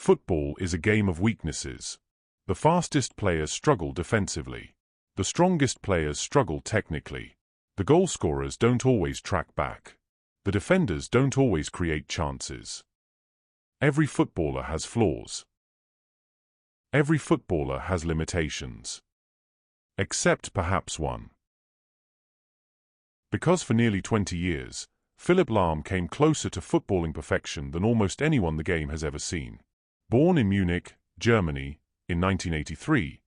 Football is a game of weaknesses. The fastest players struggle defensively. The strongest players struggle technically. The goal scorers don't always track back. The defenders don't always create chances. Every footballer has flaws. Every footballer has limitations. Except perhaps one. Because for nearly 20 years, Philipp Lahm came closer to footballing perfection than almost anyone the game has ever seen. Born in Munich, Germany, in 1983,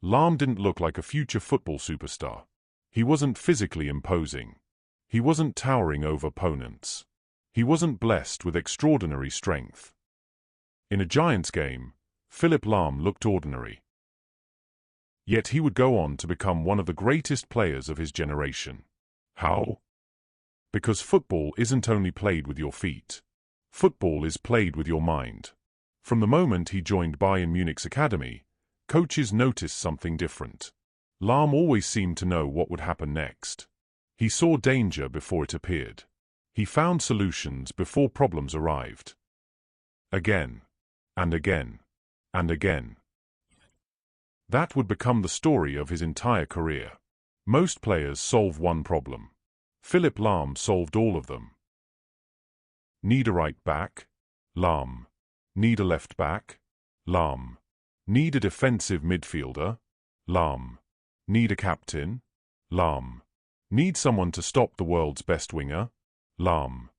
Lahm didn't look like a future football superstar. He wasn't physically imposing. He wasn't towering over opponents. He wasn't blessed with extraordinary strength. In a Giants game, Philipp Lahm looked ordinary. Yet he would go on to become one of the greatest players of his generation. How? Because football isn't only played with your feet. Football is played with your mind. From the moment he joined Bayern Munich's academy, coaches noticed something different. Lahm always seemed to know what would happen next. He saw danger before it appeared. He found solutions before problems arrived. Again, and again, and again. That would become the story of his entire career. Most players solve one problem. Philipp Lahm solved all of them. Need a right back? Lahm. Need a left back? Lahm. Need a defensive midfielder? Lahm. Need a captain? Lahm. Need someone to stop the world's best winger? Lahm.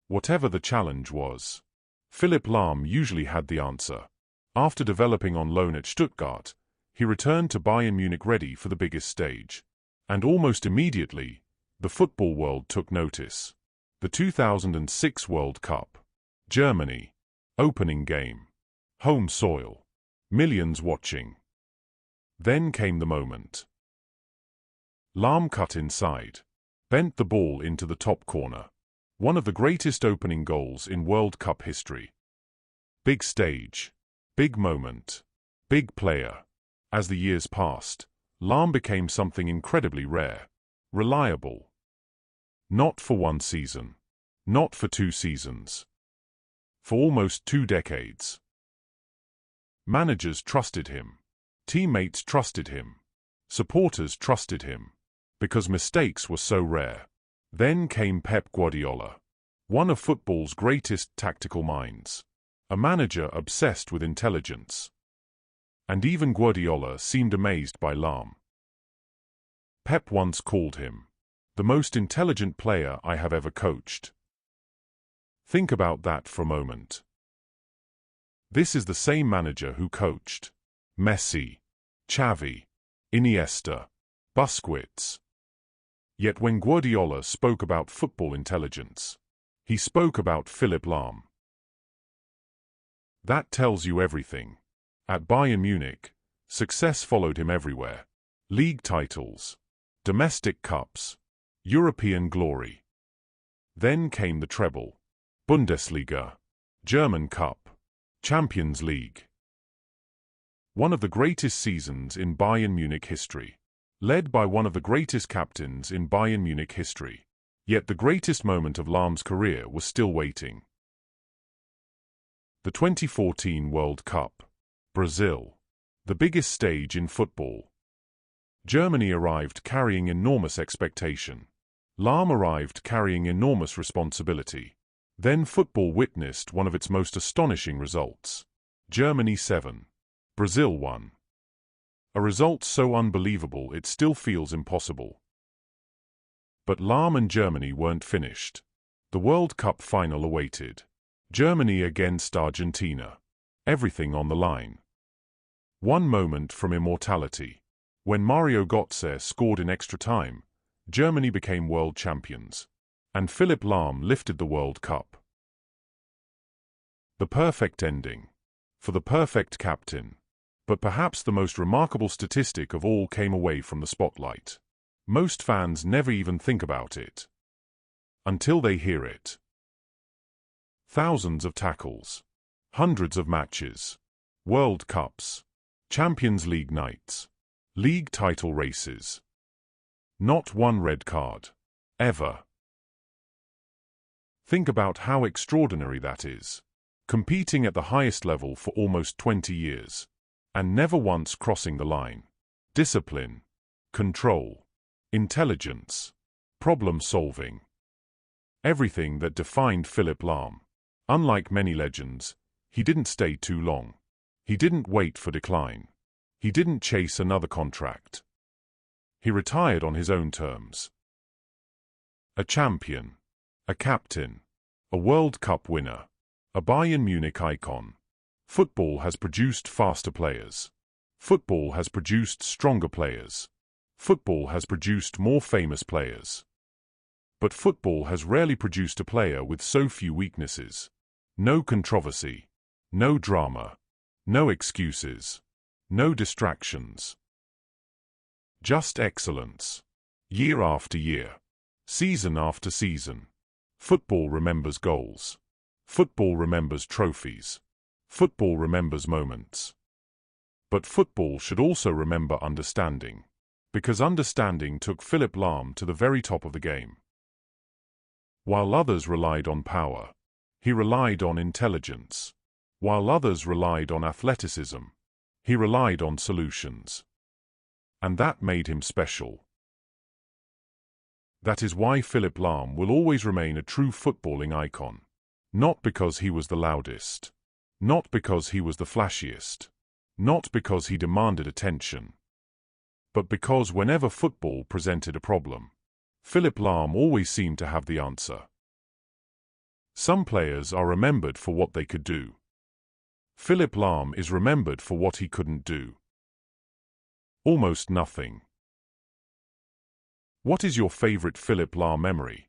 Whatever the challenge was, Philipp Lahm usually had the answer. After developing on loan at Stuttgart, he returned to Bayern Munich ready for the biggest stage. And almost immediately, the football world took notice. The 2006 World Cup. Germany. Opening game. Home soil. Millions watching. Then came the moment. Lahm cut inside. Bent the ball into the top corner. One of the greatest opening goals in World Cup history. Big stage. Big moment. Big player. As the years passed, Lahm became something incredibly rare. Reliable. Not for one season. Not for 2 seasons. For almost 2 decades. Managers trusted him. Teammates trusted him. Supporters trusted him. Because mistakes were so rare. Then came Pep Guardiola. One of football's greatest tactical minds. A manager obsessed with intelligence. And even Guardiola seemed amazed by Lahm. Pep once called him the most intelligent player I have ever coached. Think about that for a moment. This is the same manager who coached Messi, Xavi, Iniesta, Busquets. Yet when Guardiola spoke about football intelligence, he spoke about Philipp Lahm. That tells you everything. At Bayern Munich, success followed him everywhere. League titles, domestic cups, European glory. Then came the Treble, Bundesliga, German Cup, Champions League. One of the greatest seasons in Bayern Munich history. Led by one of the greatest captains in Bayern Munich history. Yet the greatest moment of Lahm's career was still waiting. The 2014 World Cup. Brazil. The biggest stage in football. Germany arrived carrying enormous expectation. Lahm arrived carrying enormous responsibility. Then football witnessed one of its most astonishing results. Germany 7. Brazil 1. A result so unbelievable it still feels impossible. But Lahm and Germany weren't finished. The World Cup final awaited. Germany against Argentina. Everything on the line. One moment from immortality. When Mario Götze scored in extra time, Germany became world champions. And Philipp Lahm lifted the World Cup. The perfect ending. For the perfect captain. But perhaps the most remarkable statistic of all came away from the spotlight. Most fans never even think about it. Until they hear it. Thousands of tackles. Hundreds of matches. World Cups. Champions League nights. League title races. Not one red card. Ever. Think about how extraordinary that is. competing at the highest level for almost 20 years, and never once crossing the line. Discipline, control, intelligence, problem-solving. Everything that defined Philipp Lahm. Unlike many legends, he didn't stay too long. He didn't wait for decline. He didn't chase another contract. He retired on his own terms. A champion, a captain, a World Cup winner, a Bayern Munich icon. Football has produced faster players. Football has produced stronger players. Football has produced more famous players. But football has rarely produced a player with so few weaknesses. No controversy, no drama, no excuses, no distractions. Just excellence. Year after year, season after season. Football remembers goals. Football remembers trophies. Football remembers moments. But football should also remember understanding, because understanding took Philipp Lahm to the very top of the game. While others relied on power, he relied on intelligence. While others relied on athleticism, he relied on solutions. And that made him special. That is why Philipp Lahm will always remain a true footballing icon. Not because he was the loudest. Not because he was the flashiest. Not because he demanded attention. But because whenever football presented a problem, Philipp Lahm always seemed to have the answer. Some players are remembered for what they could do. Philipp Lahm is remembered for what he couldn't do. Almost nothing. What is your favorite Philipp Lahm memory?